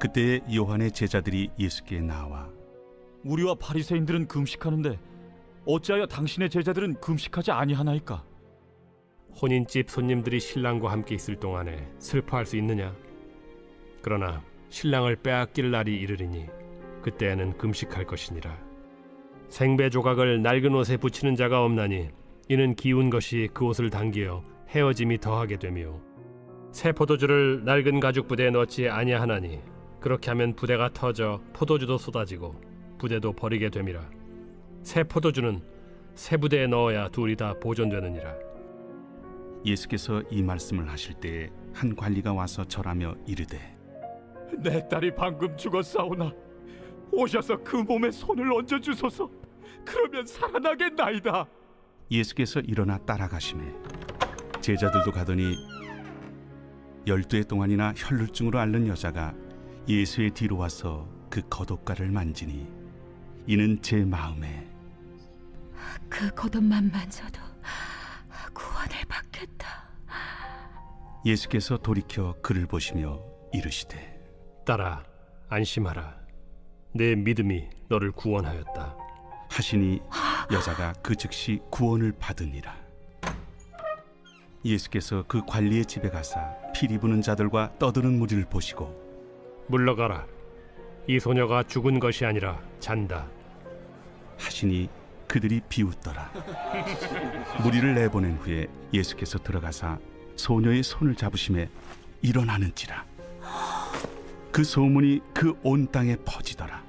그때 요한의 제자들이 예수께 나와 우리와 바리새인들은 금식하는데 어찌하여 당신의 제자들은 금식하지 아니하나이까? 혼인집 손님들이 신랑과 함께 있을 동안에 슬퍼할 수 있느냐? 그러나 신랑을 빼앗길 날이 이르리니 그때에는 금식할 것이니라. 생배 조각을 낡은 옷에 붙이는 자가 없나니 이는 기운 것이 그 옷을 당기어 헤어짐이 더하게 되며, 새 포도주를 낡은 가죽 부대에 넣지 아니하나니 그렇게 하면 부대가 터져 포도주도 쏟아지고 부대도 버리게 됨이라. 새 포도주는 새 부대에 넣어야 둘이 다 보존되느니라. 예수께서 이 말씀을 하실 때에 한 관리가 와서 절하며 이르되 내 딸이 방금 죽었사오나 오셔서 그 몸에 손을 얹어 주소서. 그러면 살아나겠나이다. 예수께서 일어나 따라가시매 제자들도 가더니 12해 동안이나 혈루증으로 앓는 여자가 예수의 뒤로 와서 그 겉옷가를 만지니 이는 제 마음에 그 겉옷만 만져도 구원을 받겠다. 예수께서 돌이켜 그를 보시며 이르시되 딸아, 안심하라. 내 믿음이 너를 구원하였다. 하시니 여자가 그 즉시 구원을 받으니라. 예수께서 그 관리의 집에 가사 피리 부는 자들과 떠드는 무리를 보시고 물러가라. 이 소녀가 죽은 것이 아니라 잔다. 하시니 그들이 비웃더라. 무리를 내보낸 후에 예수께서 들어가사 소녀의 손을 잡으심에 일어나는지라. 그 소문이 그 온 땅에 퍼지더라.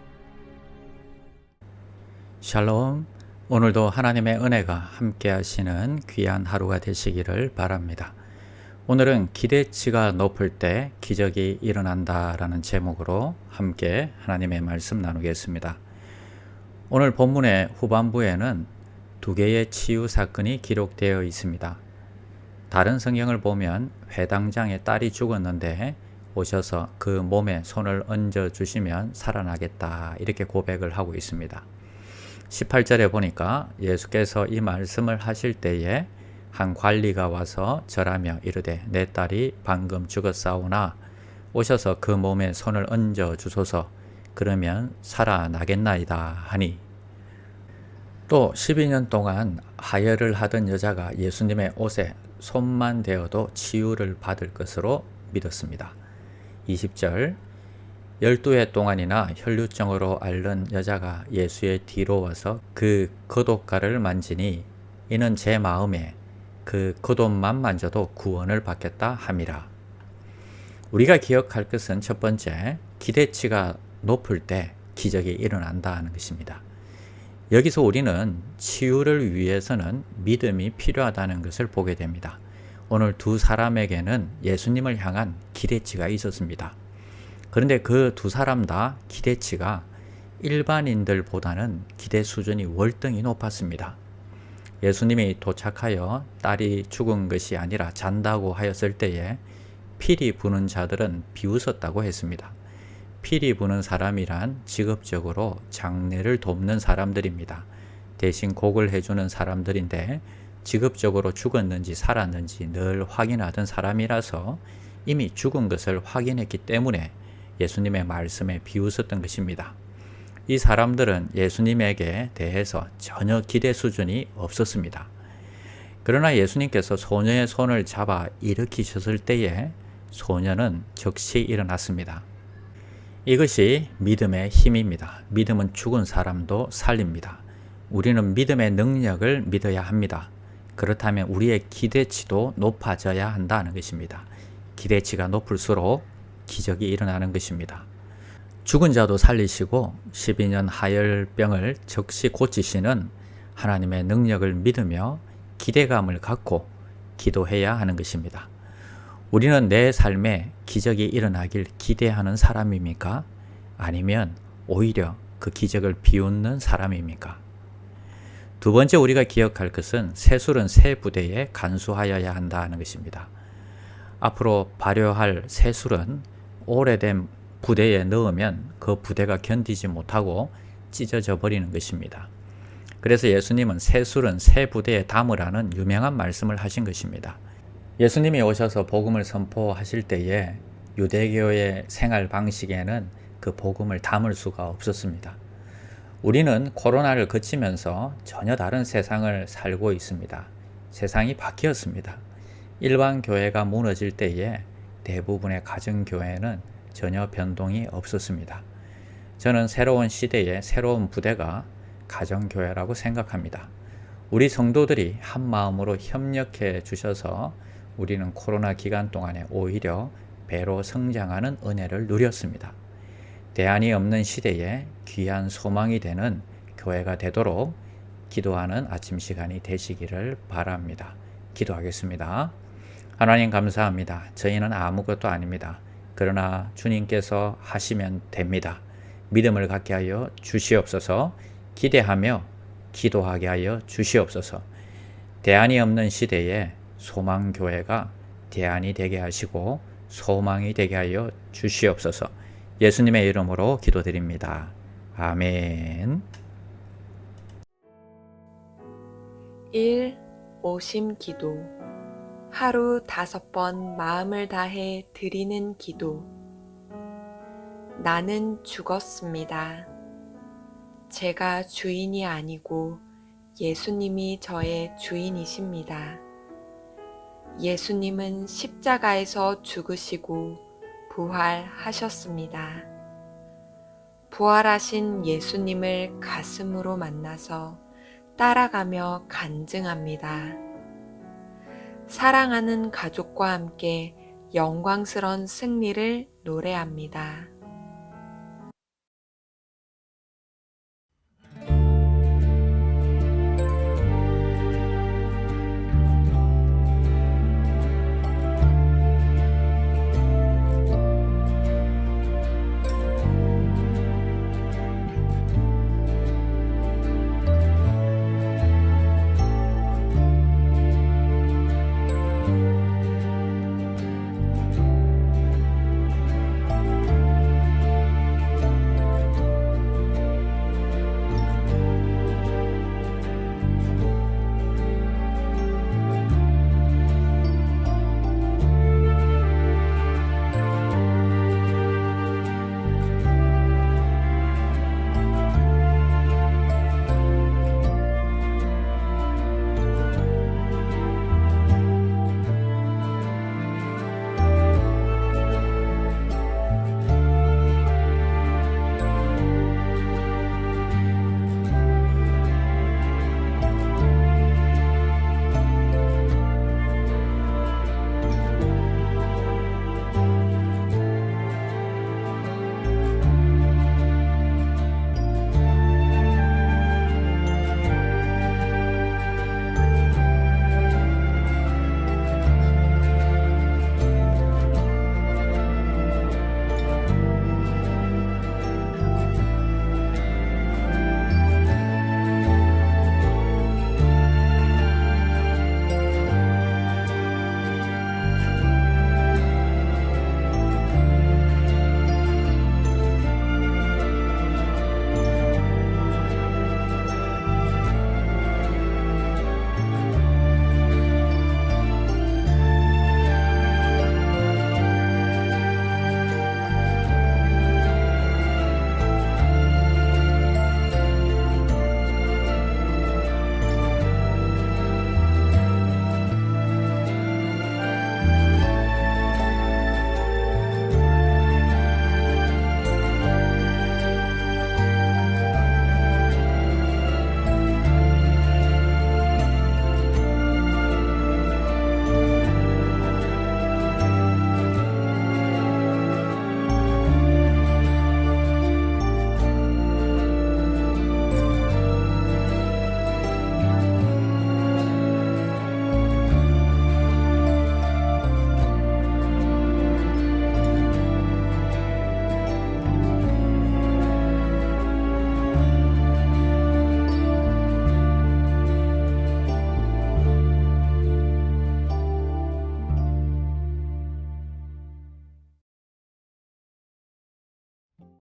샬롬. 오늘도 하나님의 은혜가 함께 하시는 귀한 하루가 되시기를 바랍니다. 오늘은 기대치가 높을 때 기적이 일어난다라는 제목으로 함께 하나님의 말씀 나누겠습니다. 오늘 본문의 후반부에는 두 개의 치유 사건이 기록되어 있습니다. 다른 성경을 보면 회당장의 딸이 죽었는데 오셔서 그 몸에 손을 얹어 주시면 살아나겠다, 이렇게 고백을 하고 있습니다. 18절에 보니까 예수께서 이 말씀을 하실 때에 한 관리가 와서 절하며 이르되 내 딸이 방금 죽었사오나 오셔서 그 몸에 손을 얹어 주소서. 그러면 살아나겠나이다 하니, 또 12년 동안 하혈을 하던 여자가 예수님의 옷에 손만 대어도 치유를 받을 것으로 믿었습니다. 20절, 12해 동안이나 혈루증으로 앓는 여자가 예수의 뒤로 와서 그 겉옷가를 만지니 이는 제 마음에 그 겉옷만 만져도 구원을 받겠다 함이라. 우리가 기억할 것은 첫 번째, 기대치가 높을 때 기적이 일어난다 하는 것입니다. 여기서 우리는 치유를 위해서는 믿음이 필요하다는 것을 보게 됩니다. 오늘 두 사람에게는 예수님을 향한 기대치가 있었습니다. 그런데 그 두 사람 다 기대치가 일반인들보다는 기대 수준이 월등히 높았습니다. 예수님이 도착하여 딸이 죽은 것이 아니라 잔다고 하였을 때에 피리 부는 자들은 비웃었다고 했습니다. 피리 부는 사람이란 직업적으로 장례를 돕는 사람들입니다. 대신 곡을 해주는 사람들인데 직업적으로 죽었는지 살았는지 늘 확인하던 사람이라서 이미 죽은 것을 확인했기 때문에 예수님의 말씀에 비웃었던 것입니다. 이 사람들은 예수님에게 대해서 전혀 기대 수준이 없었습니다. 그러나 예수님께서 소녀의 손을 잡아 일으키셨을 때에 소녀는 즉시 일어났습니다. 이것이 믿음의 힘입니다. 믿음은 죽은 사람도 살립니다. 우리는 믿음의 능력을 믿어야 합니다. 그렇다면 우리의 기대치도 높아져야 한다는 것입니다. 기대치가 높을수록 기적이 일어나는 것입니다. 죽은 자도 살리시고 12년 하혈병을 즉시 고치시는 하나님의 능력을 믿으며 기대감을 갖고 기도해야 하는 것입니다. 우리는 내 삶에 기적이 일어나길 기대하는 사람입니까? 아니면 오히려 그 기적을 비웃는 사람입니까? 두 번째 우리가 기억할 것은 새술은 새 부대에 간수하여야 한다는 것입니다. 앞으로 발효할 새술은 오래된 부대에 넣으면 그 부대가 견디지 못하고 찢어져 버리는 것입니다. 그래서 예수님은 새술은 새 부대에 담으라는 유명한 말씀을 하신 것입니다. 예수님이 오셔서 복음을 선포하실 때에 유대교의 생활 방식에는 그 복음을 담을 수가 없었습니다. 우리는 코로나를 거치면서 전혀 다른 세상을 살고 있습니다. 세상이 바뀌었습니다. 일반 교회가 무너질 때에 대부분의 가정교회는 전혀 변동이 없었습니다. 저는 새로운 시대의 새로운 부대가 가정교회라고 생각합니다. 우리 성도들이 한 마음으로 협력해 주셔서 우리는 코로나 기간 동안에 오히려 배로 성장하는 은혜를 누렸습니다. 대안이 없는 시대에 귀한 소망이 되는 교회가 되도록 기도하는 아침 시간이 되시기를 바랍니다. 기도하겠습니다. 하나님 감사합니다. 저희는 아무것도 아닙니다. 그러나 주님께서 하시면 됩니다. 믿음을 갖게 하여 주시옵소서. 기대하며 기도하게 하여 주시옵소서. 대안이 없는 시대에 소망교회가 대안이 되게 하시고 소망이 되게 하여 주시옵소서. 예수님의 이름으로 기도드립니다. 아멘. 1. 오심 기도. 하루 5번 마음을 다해 드리는 기도. 나는 죽었습니다. 제가 주인이 아니고 예수님이 저의 주인이십니다. 예수님은 십자가에서 죽으시고 부활하셨습니다. 부활하신 예수님을 가슴으로 만나서 따라가며 간증합니다. 사랑하는 가족과 함께 영광스러운 승리를 노래합니다.